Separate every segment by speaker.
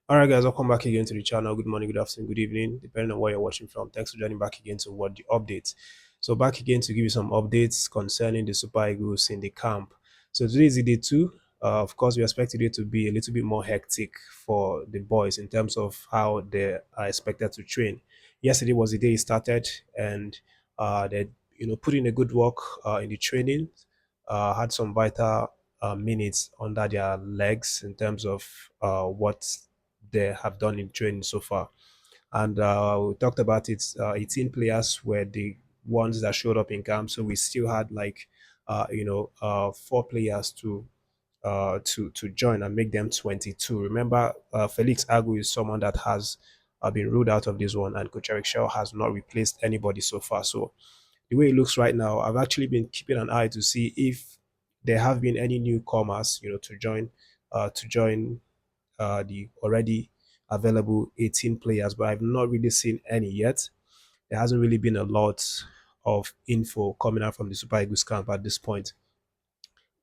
Speaker 1: All right, guys, welcome back again to the channel. Good morning, good afternoon, good evening, depending on where you're watching from. Thanks for joining back again to what the updates. So back again to give you some updates concerning the Super Eagles in the camp. So today is the day two. Of course, we expect today to be a little bit more hectic for the boys in terms of how they are expected to train. Yesterday was the day it started, and they put in a good work in the training. Had some vital minutes under their legs in terms of what they have done in training so far. And we talked about it. 18 players were the ones that showed up in camp, so we still had like four players to join and make them 22. Remember, Felix Agu is someone that has been ruled out of this one, and Coach Eric Shell has not replaced anybody so far. So the way it looks right now, I've actually been keeping an eye to see if there have been any newcomers, to join the already available 18 players, but I've not really seen any yet. There hasn't really been a lot of info coming out from the Super Eagles camp at this point.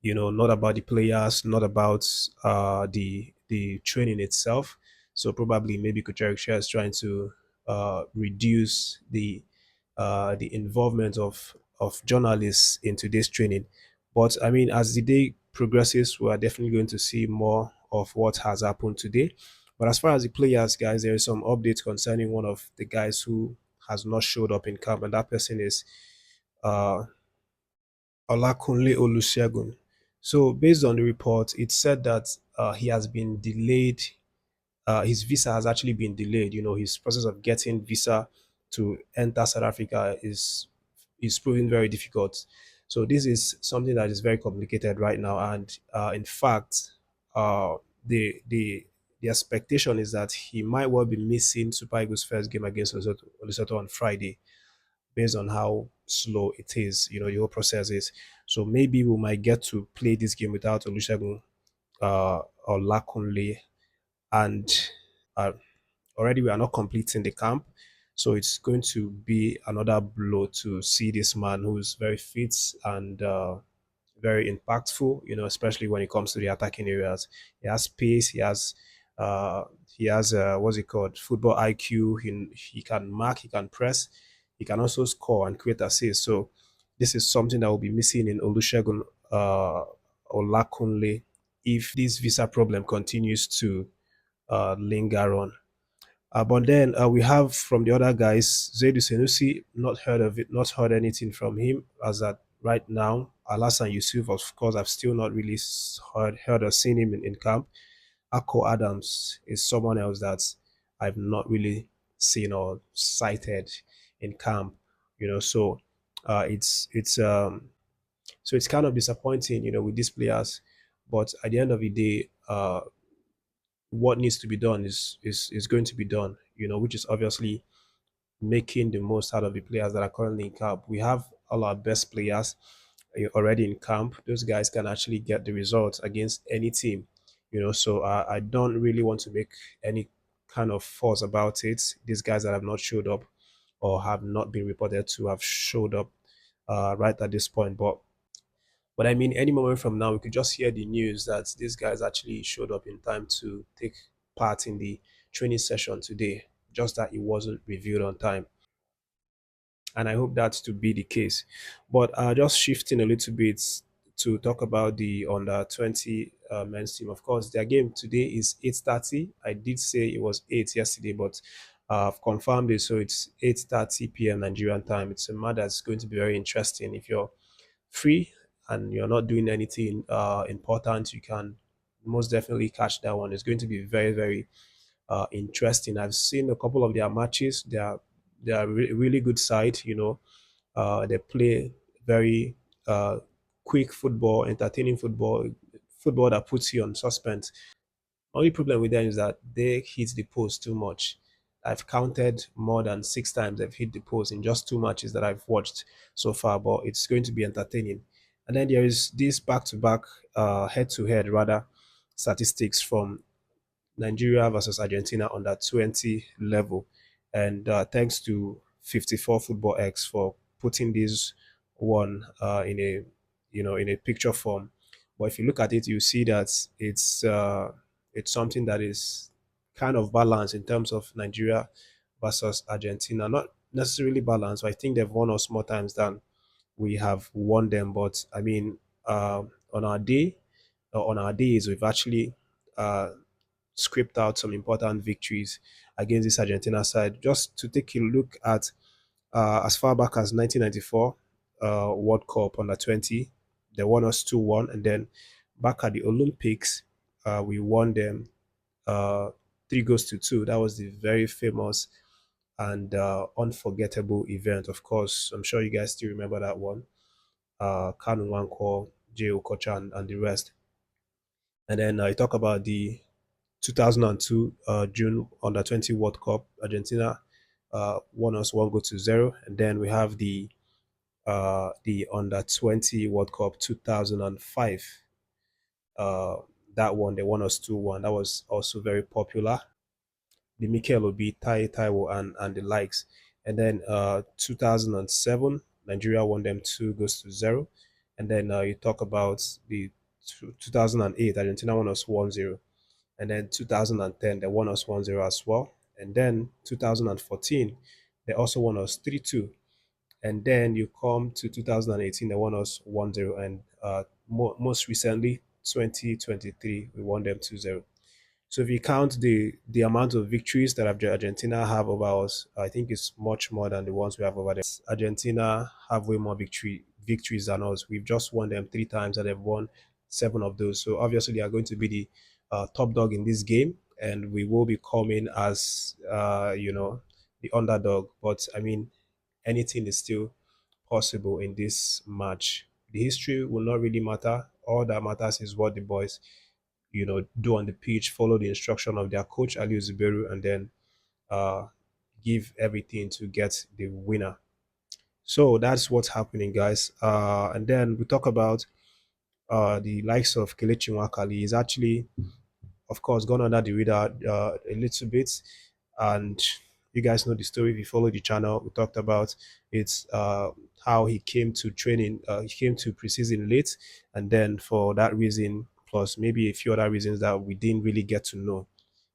Speaker 1: Not about the players, not about the training itself. So probably maybe Coach Eric Shea is trying to reduce the involvement of journalists into this training. But I mean, as the day progresses, we are definitely going to see more of what has happened today. But as far as the players, guys, there is some updates concerning one of the guys who has not showed up in camp, and that person is uh, Olakunle Olusegun. So, based on the report, it said that he has been delayed. His visa has actually been delayed. His process of getting visa to enter South Africa is proving very difficult. So, this is something that is very complicated right now. And in fact, the expectation is that he might well be missing Super Eagles' first game against Lesotho on Friday based on how slow it is, the whole process is. So maybe we might get to play this game without Olusegun or Lakunle. And uh, already we are not completing the camp. So it's going to be another blow to see this man who's very fit and very impactful, especially when it comes to the attacking areas. He has pace, he has what's it called? Football IQ. He can mark, he can press, he can also score and create assists. So this is something that will be missing in Olusegun Olakunle if this visa problem continues to linger on. But then we have from the other guys, Zaidu Senusi, not heard of it, not heard anything from him as that right now. Alassane Yusuf, of course, I've still not really heard or seen him in camp. Akko Adams is someone else that I've not really seen or sighted in camp. So it's kind of disappointing, with these players. But at the end of the day, what needs to be done is going to be done, which is obviously making the most out of the players that are currently in camp. We have all our best players already in camp. Those guys can actually get the results against any team, So I don't really want to make any kind of fuss about it. These guys that have not showed up or have not been reported to have showed up right at this point. But I mean, any moment from now, we could just hear the news that these guys actually showed up in time to take part in the training session today, just that it wasn't revealed on time. And I hope that to be the case. But just shifting a little bit to talk about the under 20 men's team. Of course, their game today is 8:30. I did say it was 8 yesterday, but I've confirmed it. So it's 8:30 p.m. Nigerian time. It's a match that's going to be very interesting. If you're free and you're not doing anything important, you can most definitely catch that one. It's going to be very, very interesting. I've seen a couple of their matches. They are really good side. They play very uh, quick football, entertaining football, football that puts you on suspense. Only problem with them is that they hit the post too much. I've counted more than 6 times they've hit the post in just 2 matches that I've watched so far, but it's going to be entertaining. And then there is this back-to-back, head-to-head rather, statistics from Nigeria versus Argentina on that 20 level. And thanks to 54 Football X for putting this one in a picture form. But if you look at it, you see that it's something that is kind of balance in terms of Nigeria versus Argentina. Not necessarily balanced, but I think they've won us more times than we have won them. But I mean, on our day, on our days, we've actually uh, scraped out some important victories against this Argentina side. Just to take a look at as far back as 1994 World Cup under 20, they won us 2-1, and then back at the Olympics, we won them uh, 3 goals to 2. That was the very famous and unforgettable event. Of course, I'm sure you guys still remember that one. Kanu Nwankwo, J. Okocha, and the rest. And then you talk about the 2002 June under 20 World Cup. Argentina won us 1 goal to 0, and then we have the under 20 World Cup 2005. Uh, that one they won us 2-1. That was also very popular. The Mikel Obi, Tai Taiwo, and the likes. And then 2007, Nigeria won them 2 goals to 0. And then you talk about the 2008, Argentina won us 1-0. And then 2010, they won us 1-0 as well. And then 2014, they also won us 3-2. And then you come to 2018, they won us 1-0. And most recently, 2023, we won them 2-0. So if you count the amount of victories that Argentina have over us, I think it's much more than the ones we have over there. Argentina have way more victories than us. We've just won them 3 times, and they've won 7 of those. So obviously they are going to be the top dog in this game, and we will be coming as the underdog. But I mean, anything is still possible in this match. The history will not really matter. All that matters is what the boys do on the pitch, follow the instruction of their coach Ali Zuberu, and then uh, give everything to get the winner. So that's what's happening, guys. And then we talk about the likes of Kelechi Nwakali. Is actually, of course, gone under the radar a little bit, and you guys know the story. If you follow the channel, we talked about it's how he came to training. He came to preseason late, and then for that reason, plus maybe a few other reasons that we didn't really get to know,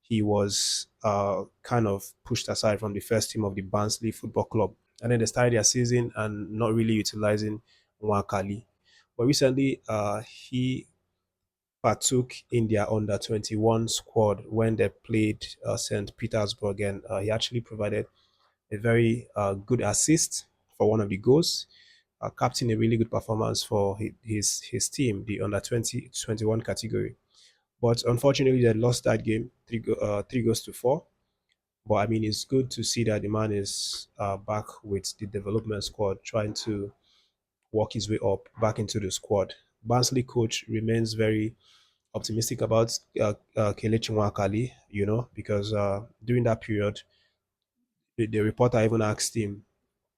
Speaker 1: he was kind of pushed aside from the first team of the Barnsley Football Club. And then they started their season and not really utilizing Nwakali. But recently, he partook in their under 21 squad when they played St. Petersburg, and he actually provided a very good assist for one of the goals, captain a really good performance for his team, the under 20 21 category. But unfortunately, they lost that game 3 goals to 4. But I mean, it's good to see that the man is back with the development squad, trying to work his way up back into the squad. Barnsley coach remains very optimistic about Kelechi Nwakali, because during that period, the reporter even asked him,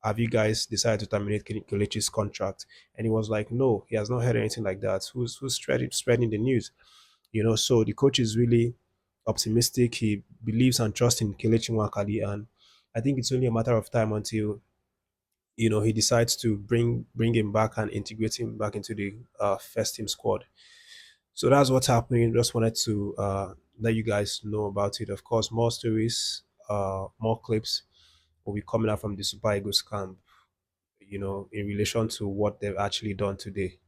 Speaker 1: have you guys decided to terminate Kelechi's contract? And he was like, no, he has not heard anything like that. Who's spreading the news? So the coach is really optimistic. He believes and trusts in Kelechi Nwakali, and I think it's only a matter of time until he decides to bring him back and integrate him back into the first team squad. So that's what's happening. Just wanted to let you guys know about it. Of course, more stories, more clips will be coming out from the Super Eagles camp, in relation to what they've actually done today.